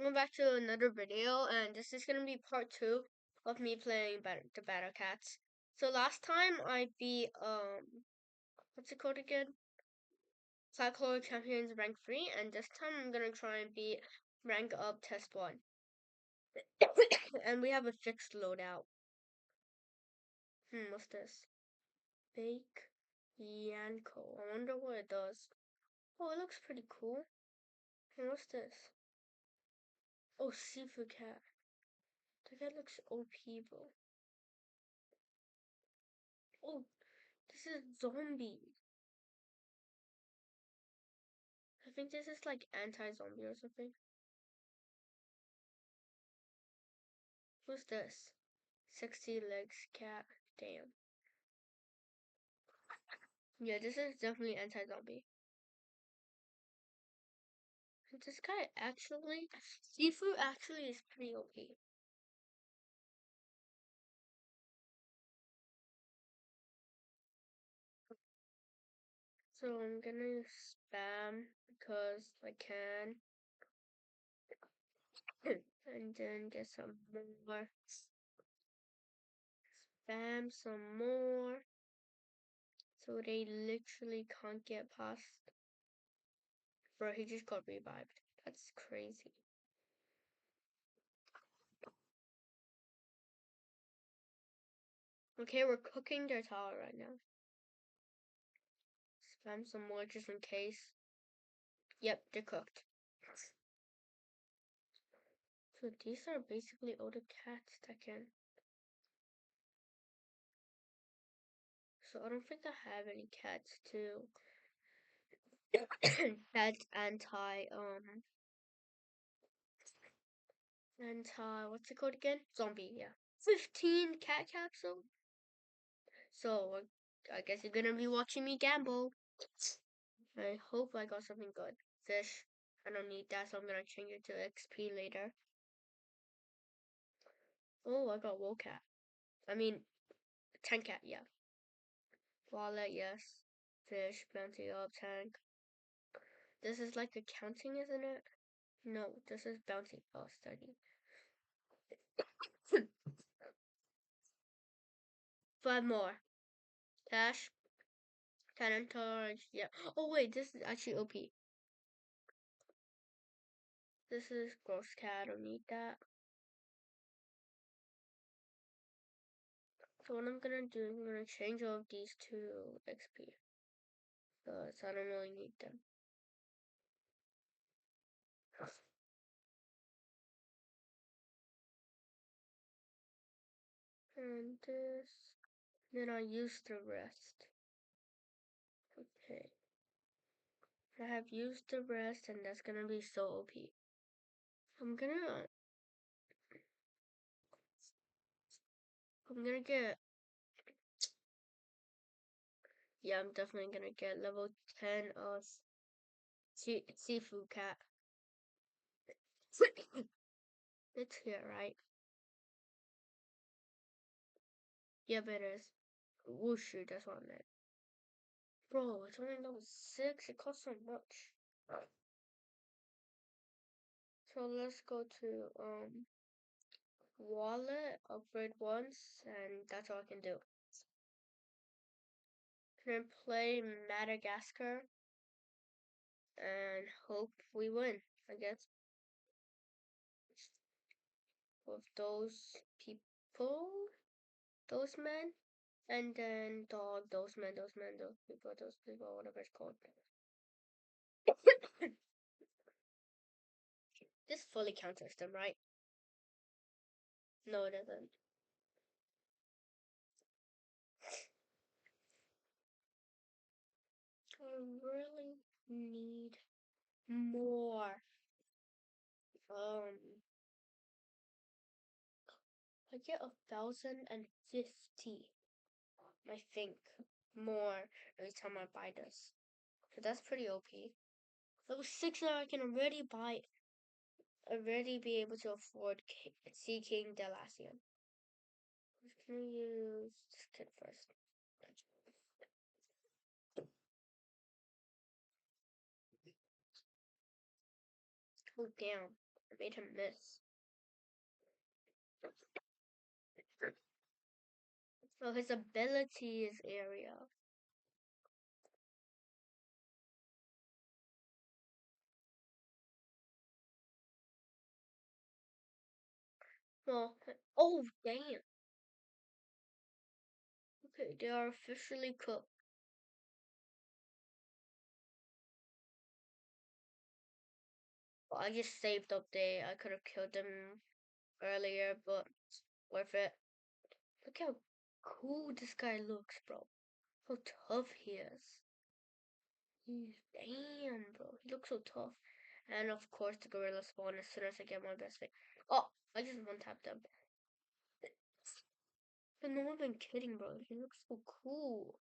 welcome back to another video, and this is gonna be part 2 of me playing the Battle Cats. So last time I beat what's it called again? Cyclone Champions rank 3, and this time I'm gonna try and beat rank up test 1. And we have a fixed loadout. What's this? Bake Yanko. I wonder what it does. Oh, it looks pretty cool. And what's this? Oh, Seafood Cat. The cat looks OP, bro. Oh, this is zombie. I think this is like anti-zombie or something. What's this? 60 legs cat. Damn. Yeah, this is definitely anti-zombie. This guy actually, Sifu actually is pretty OP. So I'm gonna spam because I can. And then get some more. Spam some more. So they literally can't get past. Bro, he just got revived. That's crazy. Okay, we're cooking their tower right now. Spam some more just in case. Yep, they're cooked. So these are basically all the cats that can. So I don't think I have any cats too. That's anti what's it called again? Zombie, yeah. 15 cat capsule. So I guess you're gonna be watching me gamble. I hope I got something good. Fish. I don't need that, so I'm gonna change it to XP later. Oh, I got wool cat. I mean, 10 cat, yeah. Wallet, yes. Fish, bounty up, tank. This is like accounting, isn't it? No, this is bounty. Oh, study. 5 more. Cash. Cannon torch. Yeah. Oh, wait, this is actually OP. This is gross cat. I don't need that. So what I'm gonna do, I'm gonna change all of these to XP. Because I don't really need them. And this. Then I use the rest. Okay. I have used the rest, and that's gonna be so OP. I'm gonna get. Yeah, I'm definitely gonna get level 10 of Seafood Cat. It's here, right? Yep, it is. Whooshu, that's what I meant. Bro, it's only level 6. It costs so much. So let's go to wallet, upgrade once, and that's all I can do. Then play Madagascar and hope we win, I guess. With those people, those men, and then dog, those men, those people, whatever it's called. This fully counters them, right? No, it doesn't. I really need more. I get 1,050. I think more every time I buy this. So that's pretty OP. Level 6 now I can already be able to afford Sea King Delacian. I'm just gonna use this kid first. Oh damn. I made him miss. Oh, his ability is area. Well, oh, damn. Okay, they are officially cooked. Well, I just saved up there. I could have killed them earlier, but worth it. Look how cool this guy looks, bro. How tough he is. Damn, bro. He looks so tough. And of course, the gorilla spawn as soon as I get my best thing. Oh, I just one tapped them. But no one been kidding, bro. He looks so cool.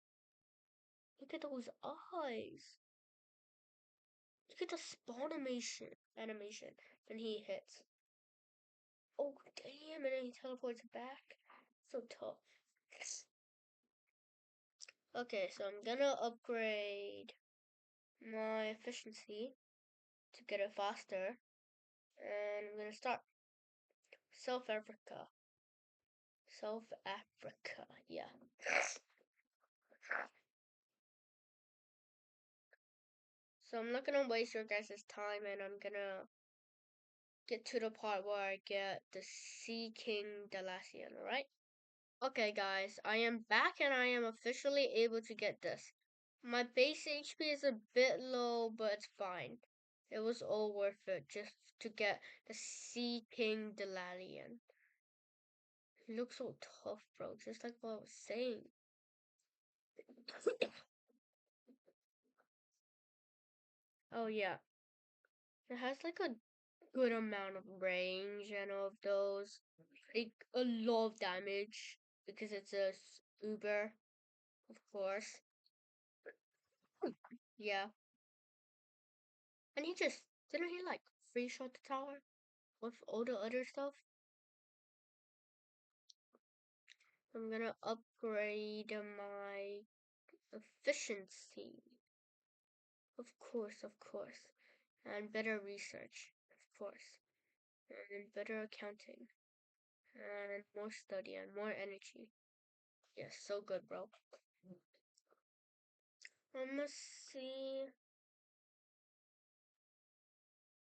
Look at those eyes. Look at the spawn animation when he hits. Oh damn! And then he teleports back. So tough. Okay, so I'm gonna upgrade my efficiency to get it faster, and I'm gonna start South Africa. South Africa, yeah. So I'm not gonna waste your guys' time, and I'm gonna get to the part where I get the Sea King Delacian, alright? Okay guys, I am back and I am officially able to get this. My base HP is a bit low, but it's fine. It was all worth it just to get the Sea King Delalian. He looks so tough, bro, just like what I was saying. Oh yeah, it has like a good amount of range and of those, like a lot of damage because it's a Uber, of course. Yeah, and he just didn't he like free shot the tower with all the other stuff. I'm gonna upgrade my efficiency, of course, and better research, of course, and better accounting, and more study and more energy. Yes, so good, bro. I must see.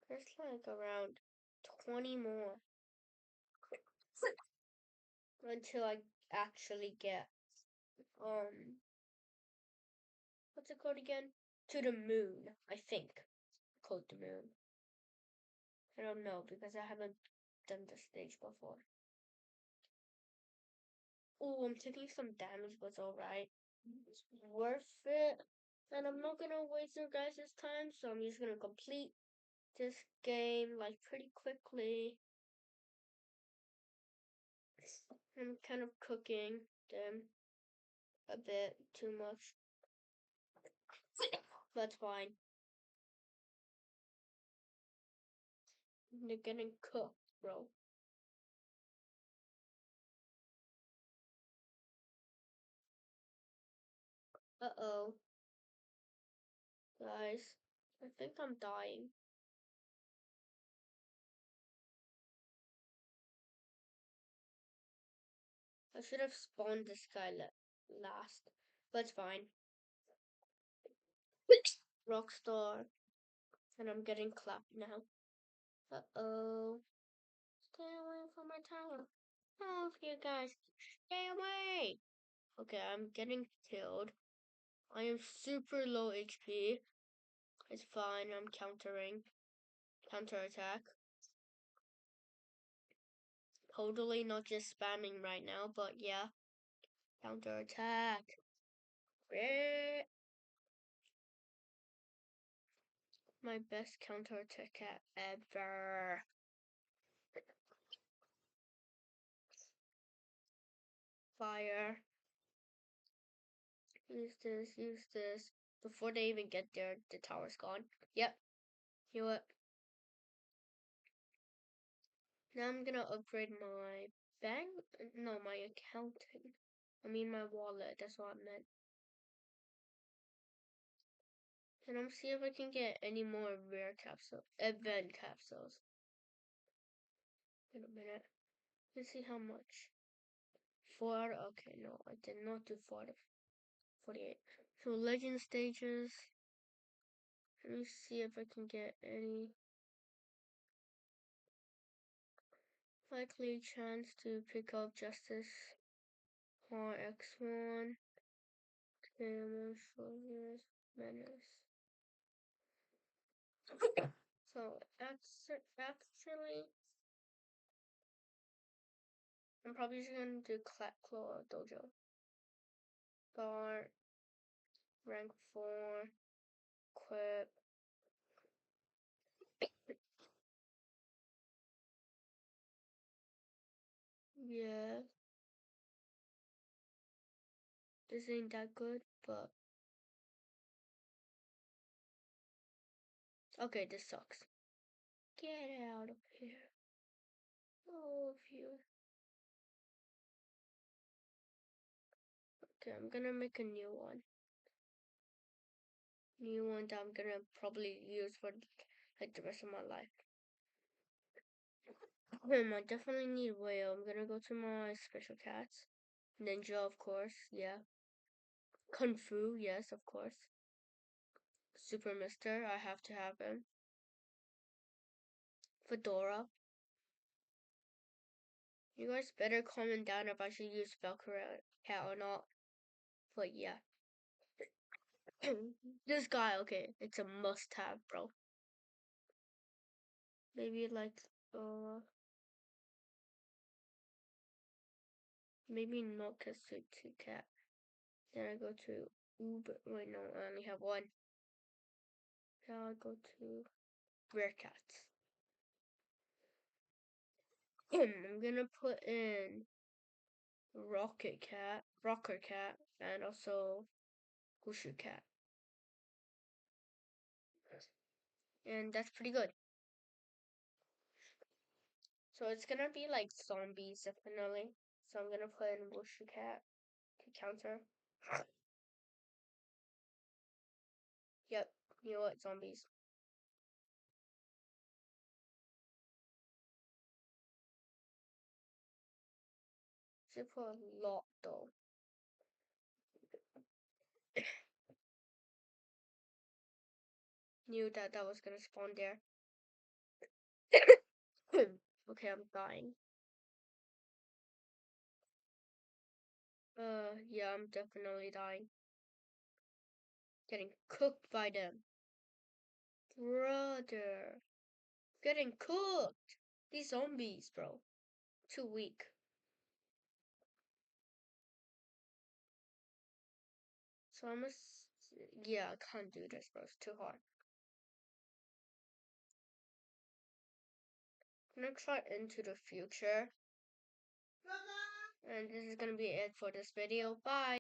There's like around 20 more until I actually get what's it called again? To the moon, I think. Called the moon. I don't know because I haven't done this stage before. Oh, I'm taking some damage, but it's alright. It's worth it. And I'm not gonna waste your guys' time, so I'm just gonna complete this game like pretty quickly. I'm kind of cooking them a bit too much. That's fine. They're getting cooked, bro. Uh-oh. Guys, I think I'm dying. I should have spawned this guy last. But it's fine. Rockstar. And I'm getting clapped now. Uh-oh. Stay away from my tower. Oh, you guys. Stay away. Okay, I'm getting killed. I am super low HP. It's fine. I'm countering. Counterattack. Totally not just spamming right now, but yeah. Counterattack. My best counterattack ever. Fire. Use this, use this. Before they even get there, the tower's gone. Yep. You know what? Now I'm gonna upgrade my bank. No, my accounting. I mean my wallet. That's what I meant. And I'm see if I can get any more rare capsule event capsules. a minute. Let's see how much. 4. Okay, no, I did not do 4 to 48. So legend stages. Let me see if I can get any likely chance to pick up Justice or X1. Menace. So actually, I'm probably just gonna do Claw Dojo. Start, rank 4, equip. Yeah, this ain't that good, but okay, this sucks. Get out of here. All of you. Okay, I'm gonna make a new one. New one that I'm gonna probably use for like the rest of my life. I definitely need whale. I'm gonna go to my special cats. Ninja, of course, yeah. Kung Fu, yes, of course. Super Mister, I have to have him. Fedora. You guys better comment down if I should use Valkyrie Cat or not. But yeah. This guy, okay, it's a must have, bro. Maybe like, maybe not Katsuki Cat. Then I go to Uber. Wait, no, I only have one. Now I go to Rare Cats. I'm gonna put in Rocker Cat, and also Wushu Cat. And that's pretty good. So it's gonna be like zombies, definitely. So I'm gonna put in Wushu Cat to counter. Yep, you know what, zombies. Should put a lot though. Knew that that was gonna spawn there. Okay, I'm dying. Yeah, I'm definitely dying. Getting cooked by them. Brother. Getting cooked. These zombies, bro. Too weak. So I must. Yeah, I can't do this, bro. It's too hard. I'm gonna try Into the Future. And this is gonna be it for this video. Bye.